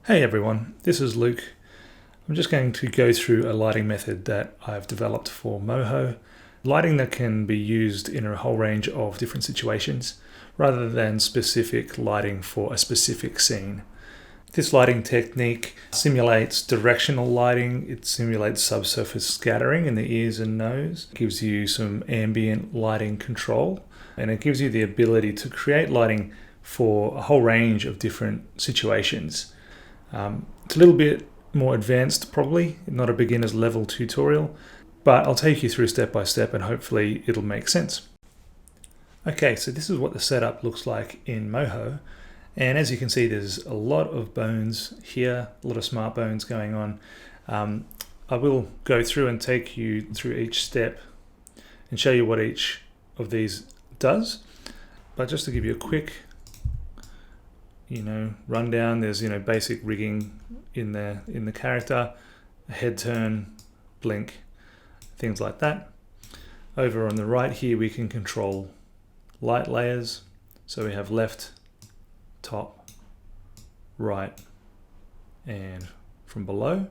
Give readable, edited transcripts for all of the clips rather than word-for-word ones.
Hey everyone, this is Luke. I'm just going to go through a lighting method that I've developed for Moho. Lighting that can be used in a whole range of different situations rather than specific lighting for a specific scene. This lighting technique simulates directional lighting, it simulates subsurface scattering in the ears and nose, it gives you some ambient lighting control, and it gives you the ability to create lighting for a whole range of different situations. It's a little bit more advanced probably, not a beginner's level tutorial, but I'll take you through step by step and hopefully it'll make sense. Okay, so this is what the setup looks like in Moho, and as you can see there's a lot of bones here, a lot of smart bones going on. I will go through and take you through each step and show you what each of these does, but just to give you a quick rundown, there's basic rigging in the character, a head turn, blink, things like that. Over on the right here we can control light layers, so we have left, top, right, and from below.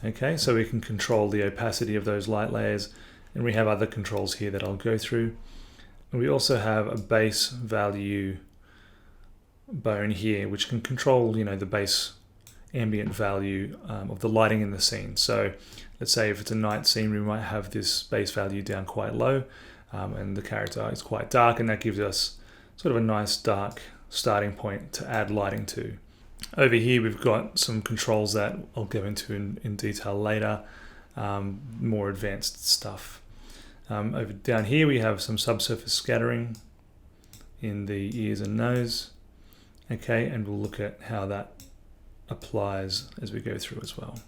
Okay, so we can control the opacity of those light layers, and we have other controls here that I'll go through. And we also have a base value bone here which can control the base ambient value of the lighting in the scene. So let's say if it's a night scene, we might have this base value down quite low, and the character is quite dark, and that gives us sort of a nice dark starting point to add lighting to. Over here we've got some controls that I'll go into in detail later, more advanced stuff. Over down here we have some subsurface scattering in the ears and nose. Okay, and we'll look at how that applies as we go through as well.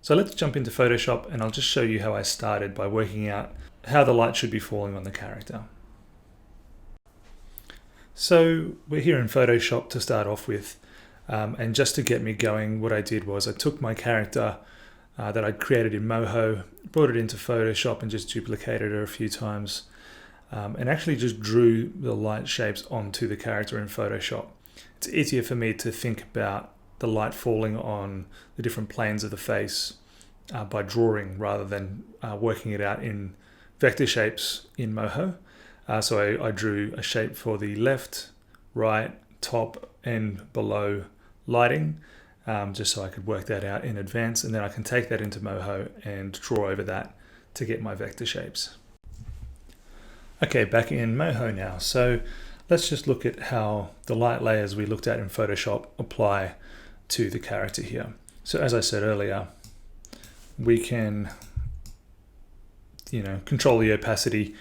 So let's jump into Photoshop, and I'll just show you how I started by working out how the light should be falling on the character. So we're here in Photoshop to start off with, and just to get me going, what I did was I took my character that I'd created in Moho, brought it into Photoshop and just duplicated her a few times, and actually just drew the light shapes onto the character in Photoshop. It's easier for me to think about the light falling on the different planes of the face by drawing rather than working it out in vector shapes in Moho. So I drew a shape for the left, right, top and below lighting, just so I could work that out in advance, and then I can take that into Moho and draw over that to get my vector shapes. Okay, back in Moho now. So let's just look at how the light layers we looked at in Photoshop apply to the character here. So as I said earlier, we can control the opacity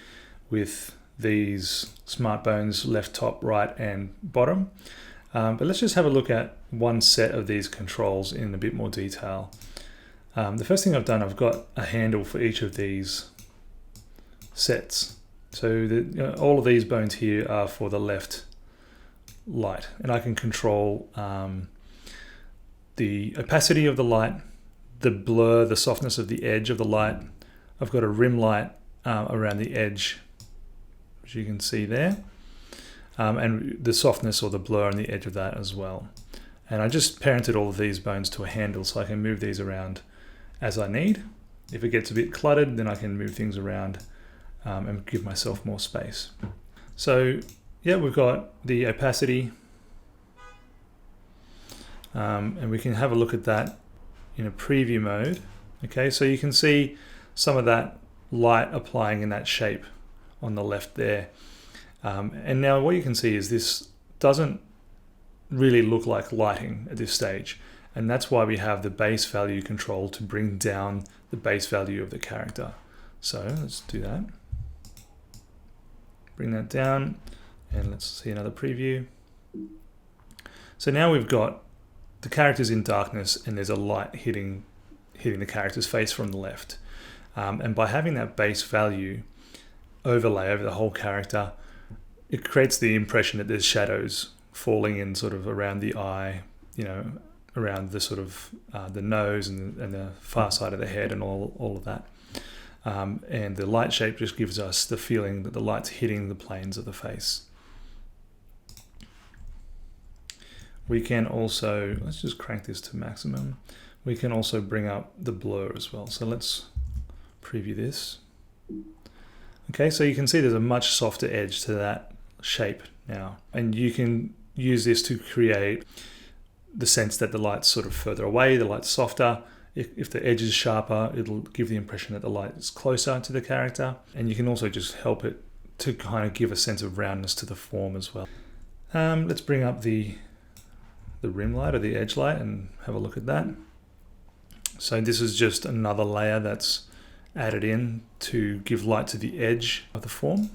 with these smart bones left, top, right and bottom. But let's just have a look at one set of these controls in a bit more detail. The first thing I've done, I've got a handle for each of these sets. So all of these bones here are for the left light, and I can control the opacity of the light, the blur, the softness of the edge of the light. I've got a rim light around the edge, which you can see there, and the softness or the blur on the edge of that as well. And I just parented all of these bones to a handle so I can move these around as I need. If it gets a bit cluttered, then I can move things around and give myself more space. So yeah, we've got the opacity, and we can have a look at that in a preview mode. Okay, so you can see some of that light applying in that shape on the left there. And now what you can see is this doesn't really look like lighting at this stage, and that's why we have the base value control to bring down the base value of the character. So let's do that. Bring that down, and let's see another preview. So now we've got the character's in darkness and there's a light hitting the character's face from the left. And by having that base value overlay over the whole character, it creates the impression that there's shadows falling in sort of around the eye, around the sort of the nose and the far side of the head and all of that. And the light shape just gives us the feeling that the light's hitting the planes of the face. we can also, let's just crank this to maximum. We can also bring up the blur as well. So let's preview this. Okay, so you can see there's a much softer edge to that shape now. And you can use this to create the sense that the light's sort of further away, the light's softer. If the edge is sharper, it'll give the impression that the light is closer to the character. And you can also just help it to kind of give a sense of roundness to the form as well. Let's bring up the rim light or the edge light and have a look at that. So this is just another layer that's added in to give light to the edge of the form.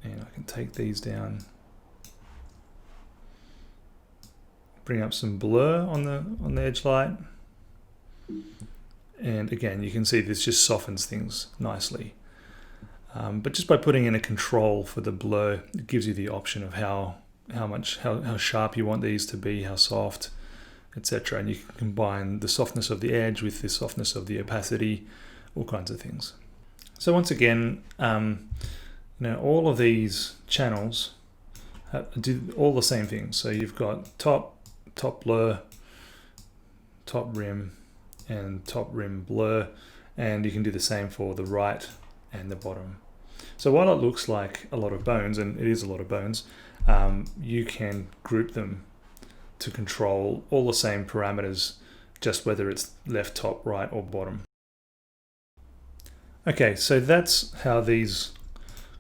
And I can take these down. Bring up some blur on the edge light. And again, you can see this just softens things nicely. But just by putting in a control for the blur, it gives you the option of how sharp you want these to be, how soft, etc. And you can combine the softness of the edge with the softness of the opacity, all kinds of things. So once again, all of these channels do all the same things. So you've got top blur, top rim, and top rim blur, and you can do the same for the right and the bottom. So while it looks like a lot of bones, and it is a lot of bones, you can group them to control all the same parameters, just whether it's left, top, right, or bottom. Okay, so that's how these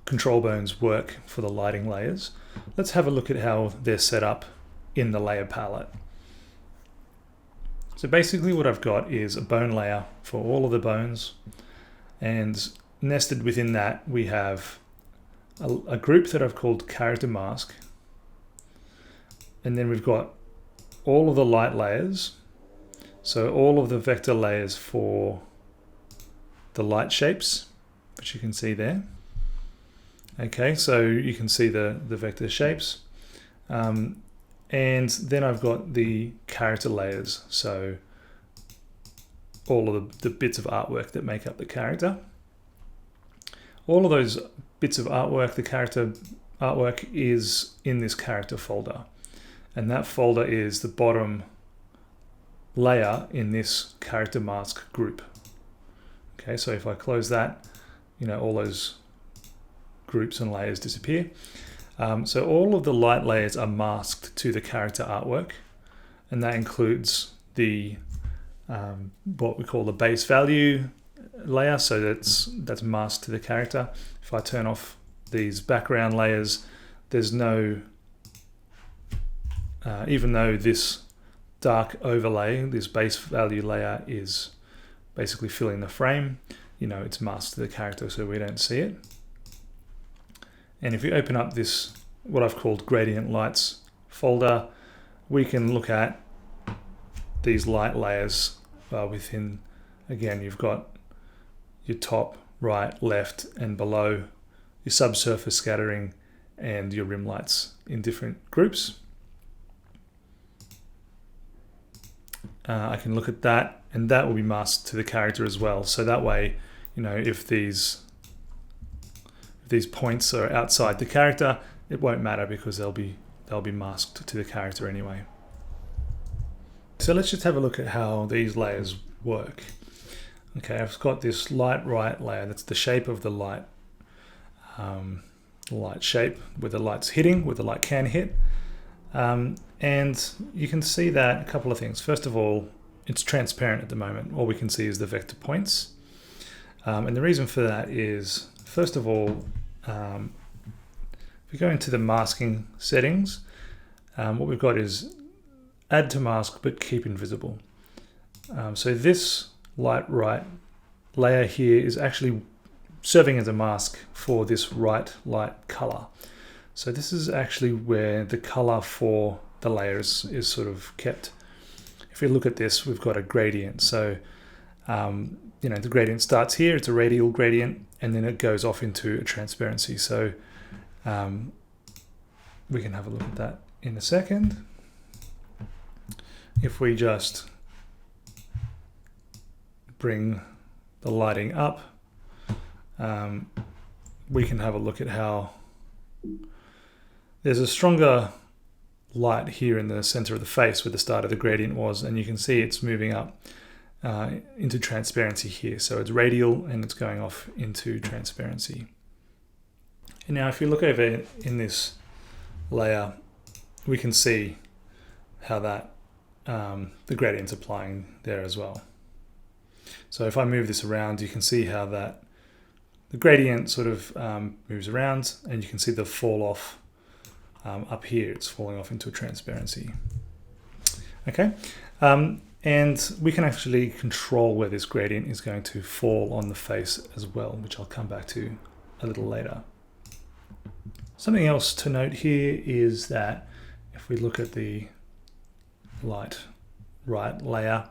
control bones work for the lighting layers. Let's have a look at how they're set up in the layer palette. So basically what I've got is a bone layer for all of the bones, and nested within that we have a group that I've called character mask, and then we've got all of the light layers, so all of the vector layers for the light shapes, which you can see there. Okay, so you can see the vector shapes. And then I've got the character layers, so all of the bits of artwork that make up the character. All of those bits of artwork, the character artwork, is in this character folder. And that folder is the bottom layer in this character mask group. Okay, so if I close that, all those groups and layers disappear. So all of the light layers are masked to the character artwork, and that includes the what we call the base value layer, so that's masked to the character. If I turn off these background layers, there's no, even though this dark overlay, this base value layer, is basically filling the frame, it's masked to the character so we don't see it. And if you open up this, what I've called gradient lights folder, we can look at these light layers within, again, you've got your top, right, left, and below, your subsurface scattering, and your rim lights in different groups. I can look at that, and that will be masked to the character as well. So that way, if these points are outside the character, it won't matter because they'll be masked to the character anyway. So let's just have a look at how these layers work. Okay, I've got this light right layer, that's the shape of the light, shape where the light's hitting, where the light can hit. And you can see that a couple of things. First of all, it's transparent at the moment. All we can see is the vector points. And the reason for that is, first of all, if we go into the masking settings, what we've got is add to mask but keep invisible. So this light right layer here is actually serving as a mask for this right light color. So this is actually where the color for the layers is sort of kept. If we look at this, we've got a gradient. So the gradient starts here, it's a radial gradient, and then it goes off into a transparency. So we can have a look at that in a second. If we just bring the lighting up, we can have a look at how There's a stronger light here in the center of the face where the start of the gradient was, and you can see it's moving up into transparency here. So it's radial and it's going off into transparency. And now if you look over in this layer, we can see how that the gradient's applying there as well. So if I move this around, you can see how that the gradient sort of moves around, and you can see the fall off up here. It's falling off into a transparency. Okay, and we can actually control where this gradient is going to fall on the face as well, which I'll come back to a little later. Something else to note here is that if we look at the light right layer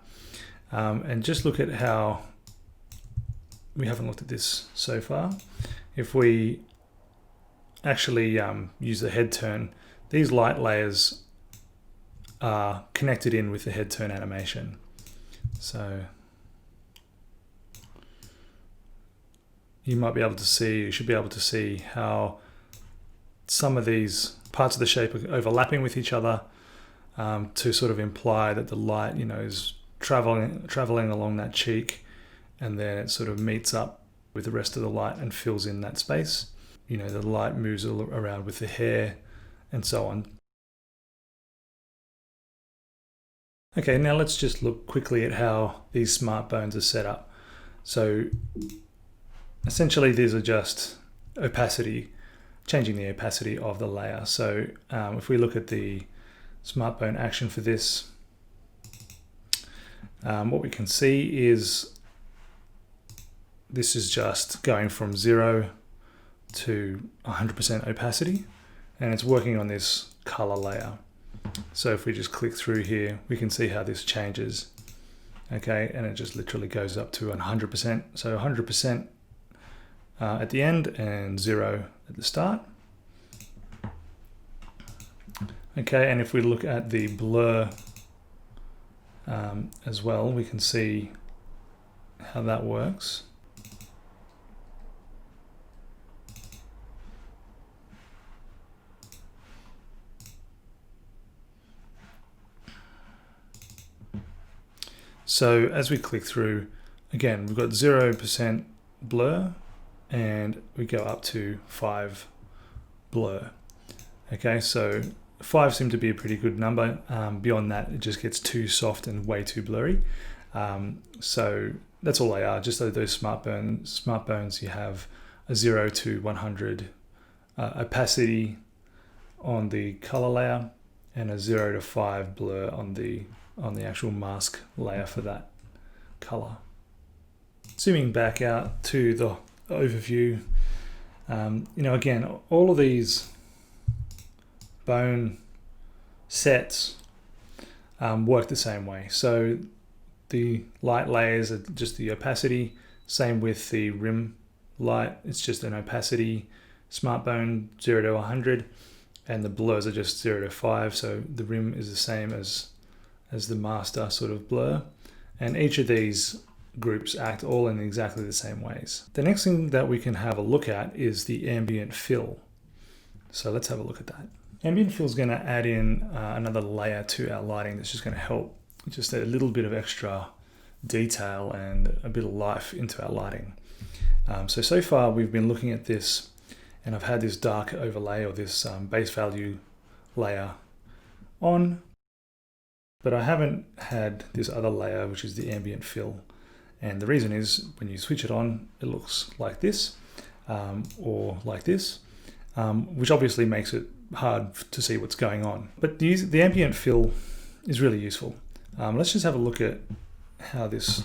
and just look at how we haven't looked at this so far. If we actually use the head turn, these light layers are connected in with the head turn animation. So you might be able to see, you should be able to see how some of these parts of the shape are overlapping with each other to sort of imply that the light, you know, is traveling along that cheek, and then it sort of meets up with the rest of the light and fills in that space. You know, the light moves around with the hair and so on. Okay, now let's just look quickly at how these smart bones are set up. So essentially these are just opacity, changing the opacity of the layer. So if we look at the smart bone action for this, what we can see is this is just going from 0 to 100% opacity, and it's working on this color layer. So if we just click through here, we can see how this changes. Okay, and it just literally goes up to 100%. So 100% at the end and 0 at the start. Okay, and if we look at the blur as well, we can see how that works. So as we click through, again, we've got 0% blur, and we go up to 5 blur. Okay, so 5 seemed to be a pretty good number. Beyond that, it just gets too soft and way too blurry. So that's all they are, just those smart bones. You have a 0 to 100 opacity on the color layer, and a 0 to 5 blur on the actual mask layer for that color. Zooming back out to the overview, you know, again, all of these bone sets work the same way. So the light layers are just the opacity, same with the rim light, it's just an opacity smart bone 0 to 100, and the blurs are just 0 to 5, so the rim is the same as the master sort of blur, and each of these groups act all in exactly the same ways. The next thing that we can have a look at is the ambient fill. So let's have a look at that. Ambient fill is going to add in another layer to our lighting that's just going to help just a little bit of extra detail and a bit of life into our lighting. So far we've been looking at this, and I've had this dark overlay, or this base value layer on, but I haven't had this other layer, which is the ambient fill. And the reason is, when you switch it on, it looks like this, or like this, which obviously makes it hard to see what's going on. But the ambient fill is really useful. Let's just have a look at how this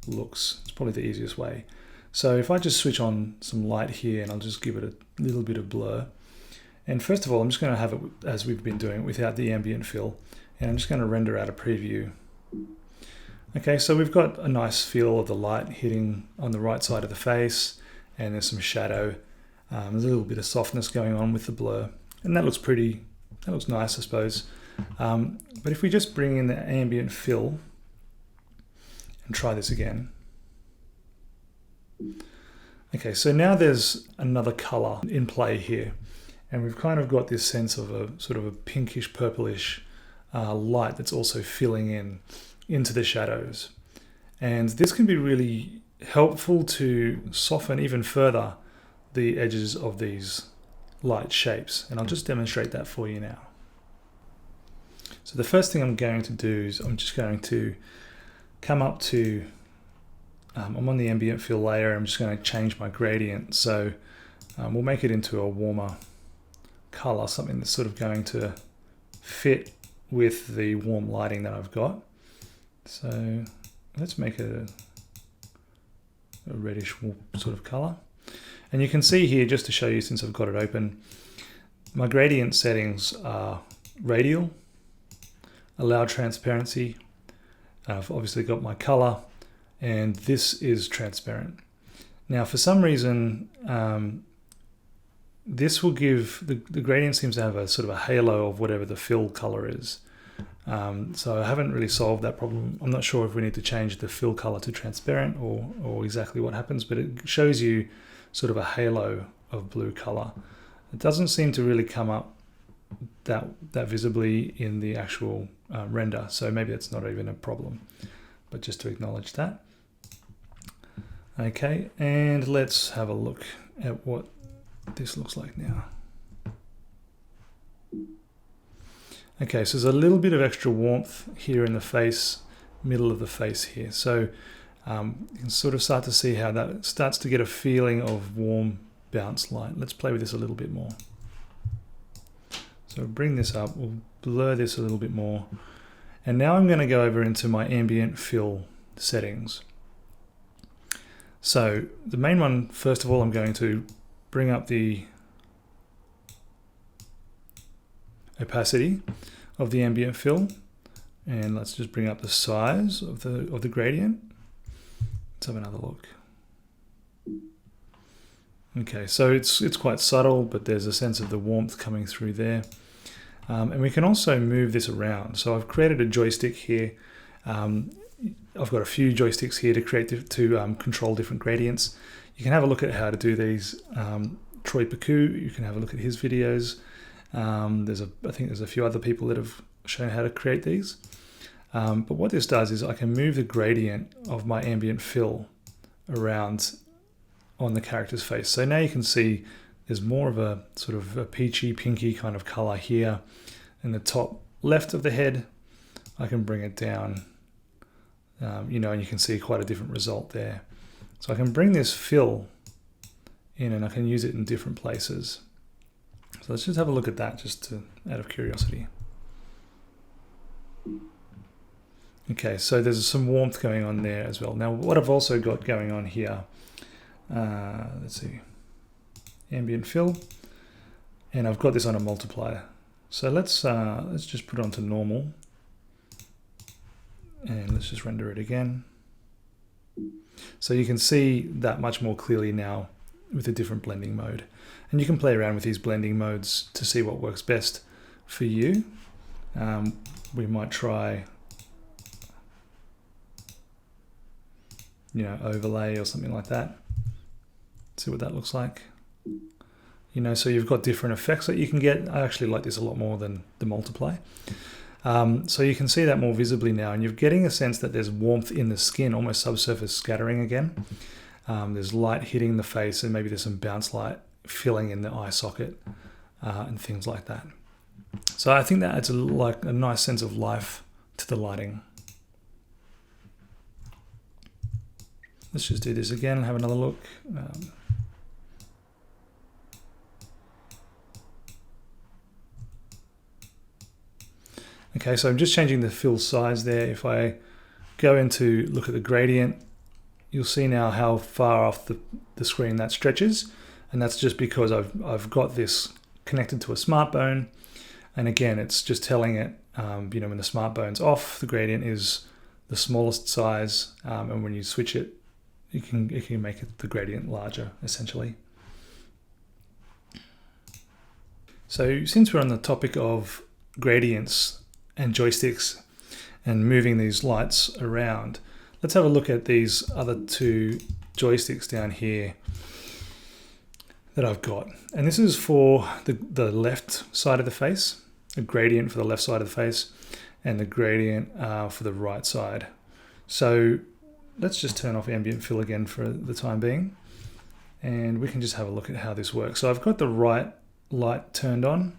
looks. It's probably the easiest way. So if I just switch on some light here, and I'll just give it a little bit of blur. And first of all, I'm just going to have it as we've been doing without the ambient fill. And I'm just going to render out a preview. Okay, so we've got a nice feel of the light hitting on the right side of the face, and there's some shadow. There's a little bit of softness going on with the blur, and that looks nice, I suppose. But if we just bring in the ambient fill and try this again. Okay, so now there's another color in play here. And we've kind of got this sense of a sort of a pinkish purplish light that's also filling into the shadows. And this can be really helpful to soften even further the edges of these light shapes. And I'll just demonstrate that for you now. So the first thing I'm going to do is I'm just going to come up to, I'm on the ambient fill layer. I'm just going to change my gradient. So we'll make it into a warmer color, something that's sort of going to fit with the warm lighting that I've got. So let's make it a reddish sort of color. And you can see here, just to show you since I've got it open, my gradient settings are radial, allow transparency. I've obviously got my color, and this is transparent. Now, for some reason, this will give, the gradient seems to have a sort of a halo of whatever the fill color is. So I haven't really solved that problem. I'm not sure if we need to change the fill color to transparent or exactly what happens, but it shows you sort of a halo of blue color. It doesn't seem to really come up that visibly in the actual render, so maybe that's not even a problem, but just to acknowledge that. Okay, and let's have a look at what this looks like now. Okay, so there's a little bit of extra warmth here in the face, middle of the face here. So you can sort of start to see how that starts to get a feeling of warm bounce light. Let's play with this a little bit more. So bring this up, we'll blur this a little bit more. And now I'm going to go over into my ambient fill settings. So the main one, first of all, I'm going to bring up the opacity of the ambient fill, and let's just bring up the size of the gradient. Let's have another look. Okay, so it's quite subtle, but there's a sense of the warmth coming through there. And we can also move this around. So I've created a joystick here. I've got a few joysticks here to control different gradients. You can have a look at how to do these. Troy Paku, you can have a look at his videos. I think there's a few other people that have shown how to create these. But what this does is I can move the gradient of my ambient fill around on the character's face. So now you can see there's more of a sort of a peachy, pinky kind of color here. In the top left of the head, I can bring it down, and you can see quite a different result there. So I can bring this fill in and I can use it in different places. So let's just have a look at that, just out of curiosity. Okay, so there's some warmth going on there as well. Now, what I've also got going on here, let's see, ambient fill, and I've got this on a multiplier. So let's just put it onto normal, and let's just render it again. So you can see that much more clearly now with a different blending mode. And you can play around with these blending modes to see what works best for you. We might try, overlay or something like that. See what that looks like. So you've got different effects that you can get. I actually like this a lot more than the multiply. So you can see that more visibly now, and you're getting a sense that there's warmth in the skin, almost subsurface scattering again. There's light hitting the face, and maybe there's some bounce light filling in the eye socket and things like that. So I think that adds a nice sense of life to the lighting. Let's just do this again and have another look. Okay, so I'm just changing the fill size there. If I go into look at the gradient, you'll see now how far off the screen that stretches. And that's just because I've got this connected to a smartphone. And again, it's just telling it, when the smartphone's off, the gradient is the smallest size. And when you switch it, it can make the gradient larger, essentially. So since we're on the topic of gradients and joysticks and moving these lights around, let's have a look at these other two joysticks down here. that I've got. And this is for the left side of the face, a gradient for the left side of the face, and the gradient for the right side. So let's just turn off Ambient Fill again for the time being. And we can just have a look at how this works. So I've got the right light turned on.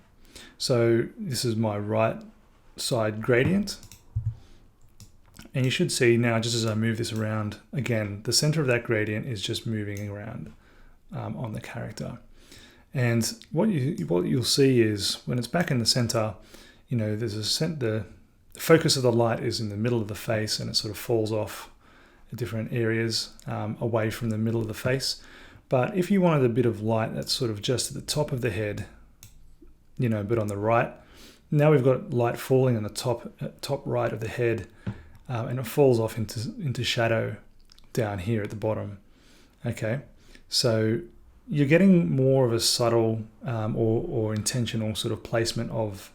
So this is my right side gradient. And you should see now, just as I move this around, again, the center of that gradient is just moving around on the character. And what you'll see is when it's back in the center, you know, there's the focus of the light is in the middle of the face, and it sort of falls off at different areas away from the middle of the face. But if you wanted a bit of light that's sort of just at the top of the head, you know, but on the right, now we've got light falling on the top right of the head, and it falls off into shadow down here at the bottom. Okay, so you're getting more of a subtle or intentional sort of placement of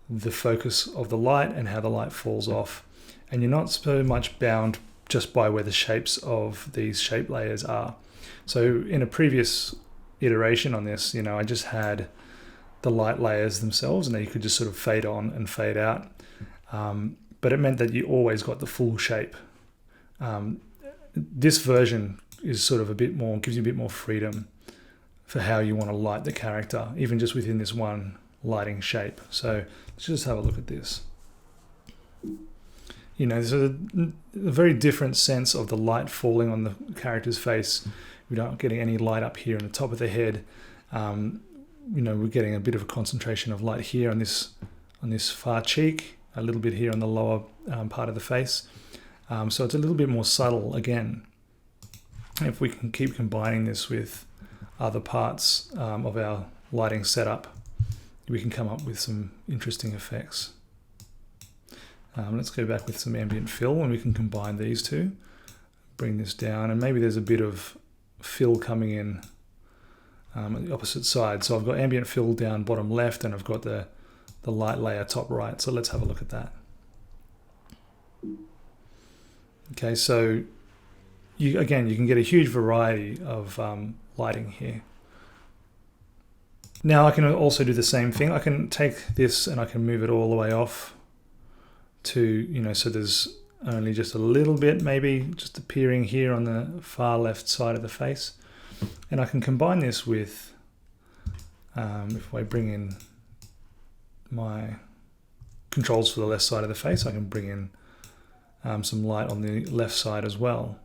the focus of the light and how the light falls off, and you're not so much bound just by where the shapes of these shape layers are. So in a previous iteration on this, you know, I just had the light layers themselves, and you could just sort of fade on and fade out. But it meant that you always got the full shape. This version is sort of gives you a bit more freedom for how you want to light the character, even just within this one lighting shape. So let's just have a look at this. You know, there's a very different sense of the light falling on the character's face. We're not getting any light up here on the top of the head. You know, we're getting a bit of a concentration of light here on this far cheek, a little bit here on the lower part of the face. So it's a little bit more subtle again. If we can keep combining this with other parts of our lighting setup, we can come up with some interesting effects. Let's go back with some Ambient Fill, and we can combine these two. Bring this down, and maybe there's a bit of fill coming in on the opposite side. So I've got Ambient Fill down bottom left, and I've got the light layer top right. So let's have a look at that. Okay, so you can get a huge variety of lighting here. Now I can also do the same thing. I can take this and I can move it all the way off to, you know, so there's only just a little bit maybe just appearing here on the far left side of the face. And I can combine this with, if I bring in my controls for the left side of the face, I can bring in some light on the left side as well.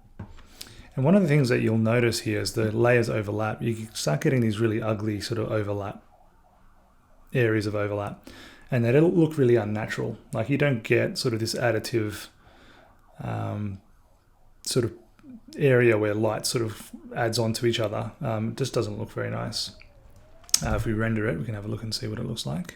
And one of the things that you'll notice here is the layers overlap. You start getting these really ugly sort of areas of overlap. And they don't look really unnatural. Like you don't get sort of this additive sort of area where light sort of adds on to each other. It just doesn't look very nice. If we render it, we can have a look and see what it looks like.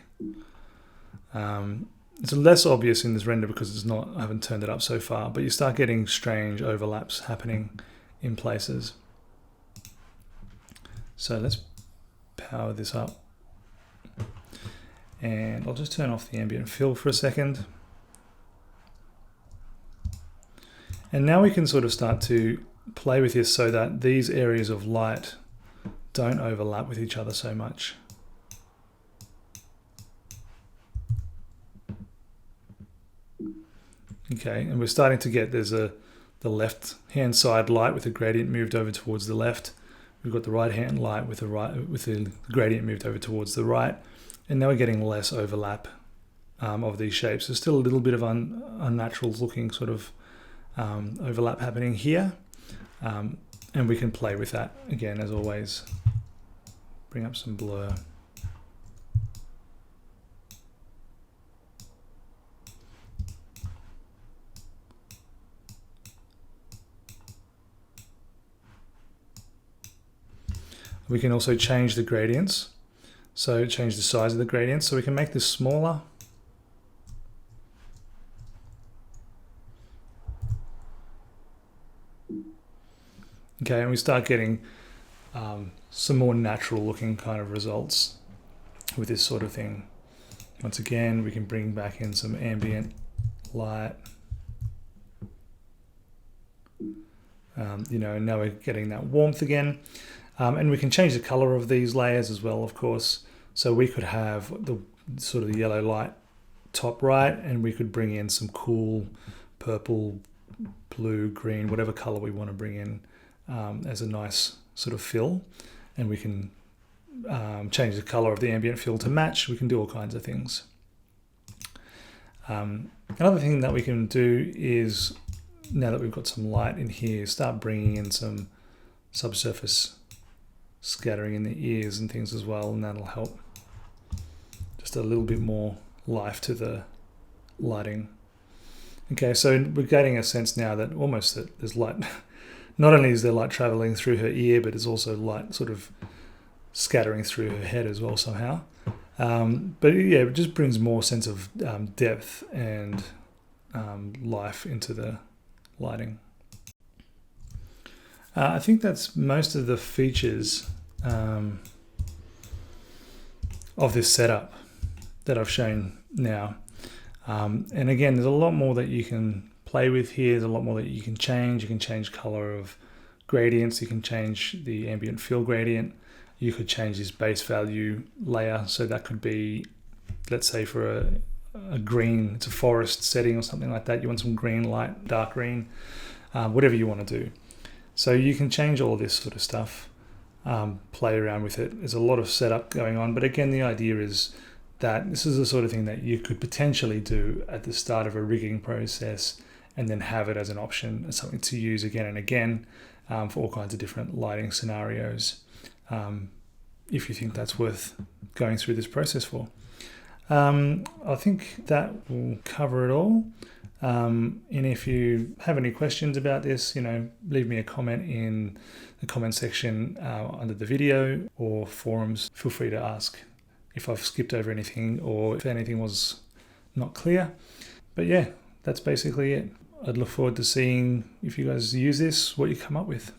It's less obvious in this render because I haven't turned it up so far, but you start getting strange overlaps happening in places. So let's power this up. And I'll just turn off the Ambient Fill for a second. And now we can sort of start to play with this so that these areas of light don't overlap with each other so much. Okay, and we're starting to get, there's the left hand side light with the gradient moved over towards the left. We've got the right hand light with the gradient moved over towards the right. And now we're getting less overlap of these shapes. There's still a little bit of unnatural looking sort of overlap happening here. And we can play with that again, as always. Bring up some blur. We can also change the gradients. So change the size of the gradients. So we can make this smaller. Okay, and we start getting some more natural looking kind of results with this sort of thing. Once again, we can bring back in some ambient light. You know, now we're getting that warmth again. And we can change the color of these layers as well, of course. So we could have the sort of the yellow light top right, and we could bring in some cool purple, blue, green, whatever color we want to bring in as a nice sort of fill. And we can change the color of the ambient fill to match. We can do all kinds of things. Another thing that we can do is, now that we've got some light in here, start bringing in some subsurface scattering in the ears and things as well, and that'll help just a little bit more life to the lighting. Okay, so we're getting a sense now that almost that there's light. Not only is there light traveling through her ear, but it's also light sort of scattering through her head as well somehow. But yeah, it just brings more sense of depth and life into the lighting. I think that's most of the features of this setup that I've shown now. And again, there's a lot more that you can play with here. There's a lot more that you can change. You can change color of gradients. You can change the ambient fill gradient. You could change this base value layer. So that could be, let's say for a green, it's a forest setting or something like that. You want some green light, dark green, whatever you want to do. So you can change all of this sort of stuff, play around with it. There's a lot of setup going on. But again, the idea is that this is the sort of thing that you could potentially do at the start of a rigging process and then have it as an option, as something to use again and again for all kinds of different lighting scenarios, if you think that's worth going through this process for. I think that will cover it all. And if you have any questions about this, leave me a comment in the comment section under the video or forums. Feel free to ask if I've skipped over anything or if anything was not clear. But yeah, that's basically it. I'd look forward to seeing if you guys use this, what you come up with.